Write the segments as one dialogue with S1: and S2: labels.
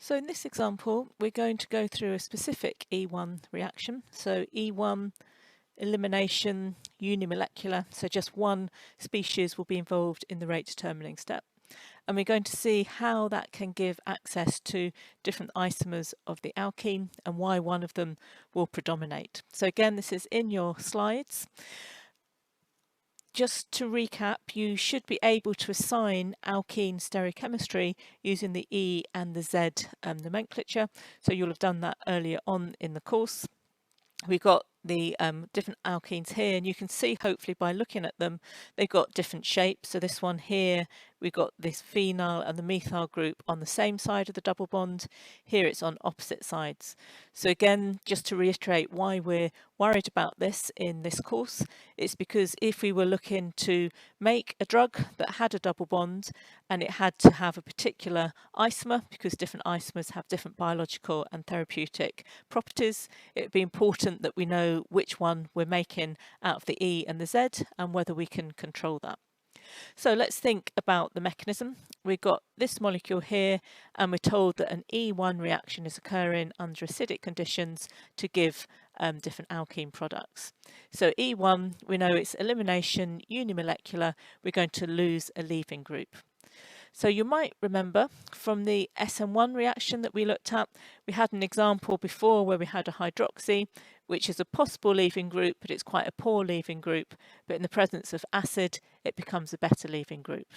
S1: So in this example, we're going to go through a specific E1 reaction. So E1 elimination unimolecular, so just one species will be involved in the rate determining step. And we're going to see how that can give access to different isomers of the alkene and why one of them will predominate. So again, this is in your slides. Just to recap, you should be able to assign alkene stereochemistry using the E and the Z nomenclature. So you'll have done that earlier on in the course. We've got the different alkenes here, and you can see hopefully by looking at them, they've got different shapes. So this one here, we've got this phenyl and the methyl group on the same side of the double bond. Here it's on opposite sides. So again, just to reiterate why we're worried about this in this course, it's because if we were looking to make a drug that had a double bond and it had to have a particular isomer, because different isomers have different biological and therapeutic properties, it would be important that we know which one we're making out of the E and the Z and whether we can control that. So let's think about the mechanism. We've got this molecule here, and we're told that an E1 reaction is occurring under acidic conditions to give different alkene products. So E1, we know it's elimination unimolecular. We're going to lose a leaving group. So you might remember from the SN1 reaction that we looked at, we had an example before where we had a hydroxy, which is a possible leaving group, but it's quite a poor leaving group. But in the presence of acid, it becomes a better leaving group.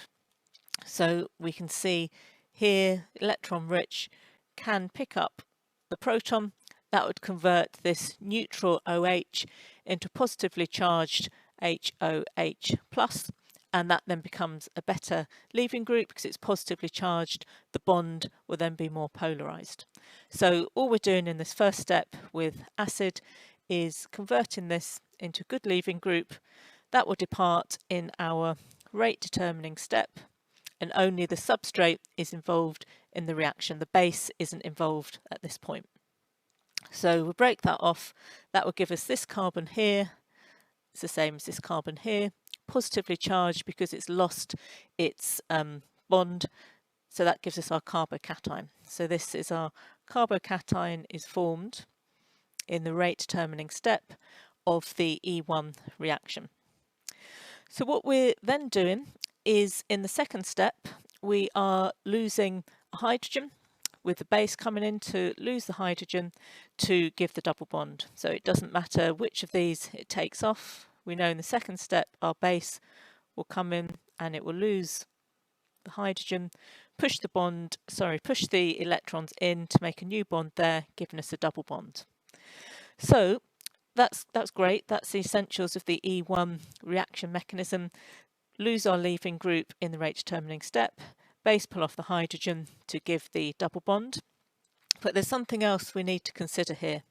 S1: So we can see here, electron rich can pick up the proton. That would convert this neutral OH into positively charged HOH plus. And that then becomes a better leaving group because it's positively charged. The bond will then be more polarized. So all we're doing in this first step with acid is converting this into a good leaving group. That will depart in our rate determining step, and only the substrate is involved in the reaction. The base isn't involved at this point. So we'll break that off. That will give us this carbon here. It's the same as this carbon here, positively charged because it's lost its bond. So that gives us our carbocation. So this is our carbocation is formed in the rate determining step of the E1 reaction. So what we're then doing is in the second step, we are losing a hydrogen with the base coming in to lose the hydrogen to give the double bond. So it doesn't matter which of these it takes off. We know in the second step our base will come in and it will lose the hydrogen, push the electrons in to make a new bond there, giving us a double bond. So that's great. That's the essentials of the E1 reaction mechanism. Lose our leaving group in the rate determining step, base pull off the hydrogen to give the double bond. But there's something else we need to consider here,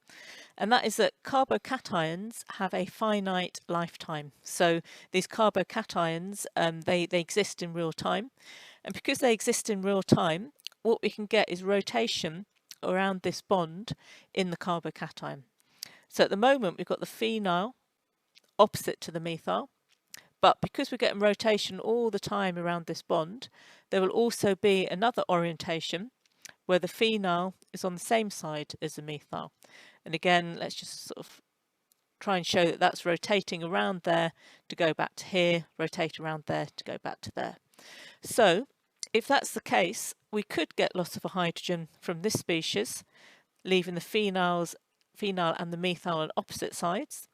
S1: and that is that carbocations have a finite lifetime. So these carbocations, they exist in real time, and because they exist in real time, what we can get is rotation around this bond in the carbocation. So at the moment we've got the phenyl opposite to the methyl, but because we're getting rotation all the time around this bond, there will also be another orientation where the phenyl is on the same side as the methyl. And again, let's just sort of try and show that that's rotating around there to go back to here, rotate around there to go back to there. So if that's the case, we could get loss of a hydrogen from this species, leaving the phenyl and the methyl on opposite sides.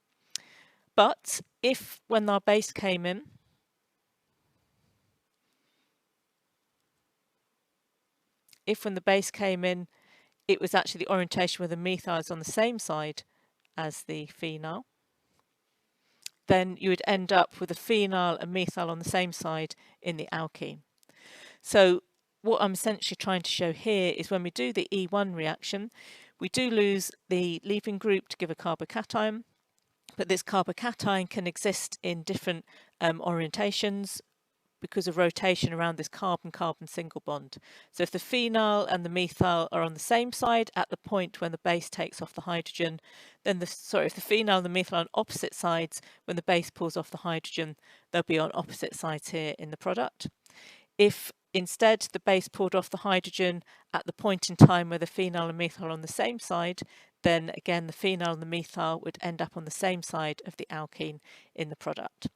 S1: But if when our base came in, when the base came in, it was actually the orientation where the methyl is on the same side as the phenyl, then you would end up with a phenyl and methyl on the same side in the alkene. So what I'm essentially trying to show here is when we do the E1 reaction, we do lose the leaving group to give a carbocation, but this carbocation can exist in different orientations because of rotation around this carbon-carbon single bond. So if the phenyl and the methyl are on the same side at the point when the base takes off the hydrogen, then if the phenyl and the methyl are on opposite sides, when the base pulls off the hydrogen, they'll be on opposite sides here in the product. If instead the base pulled off the hydrogen at the point in time where the phenyl and methyl are on the same side, then again the phenyl and the methyl would end up on the same side of the alkene in the product.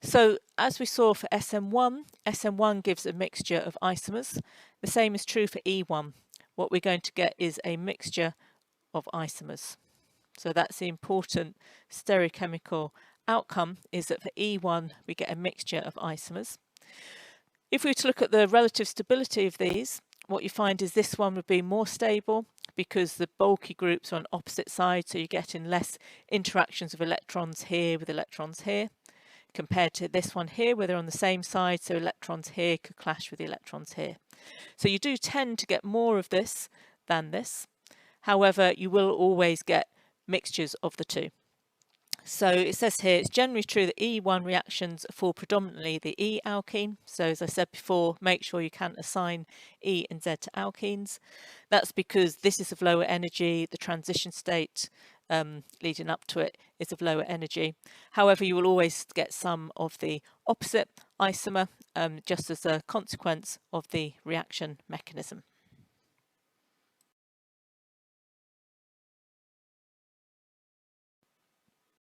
S1: So as we saw for SM1, SM1 gives a mixture of isomers. The same is true for E1. What we're going to get is a mixture of isomers. So that's the important stereochemical outcome, is that for E1 we get a mixture of isomers. If we were to look at the relative stability of these, what you find is this one would be more stable because the bulky groups are on opposite sides, so you're getting less interactions of electrons here with electrons here, compared to this one here where they're on the same side, so electrons here could clash with the electrons here. So you do tend to get more of this than this. However, you will always get mixtures of the two. So it says here, it's generally true that E1 reactions fall predominantly the E alkene. So as I said before, make sure you can assign E and Z to alkenes. That's because this is of lower energy, the transition state leading up to it is of lower energy. However, you will always get some of the opposite isomer just as a consequence of the reaction mechanism.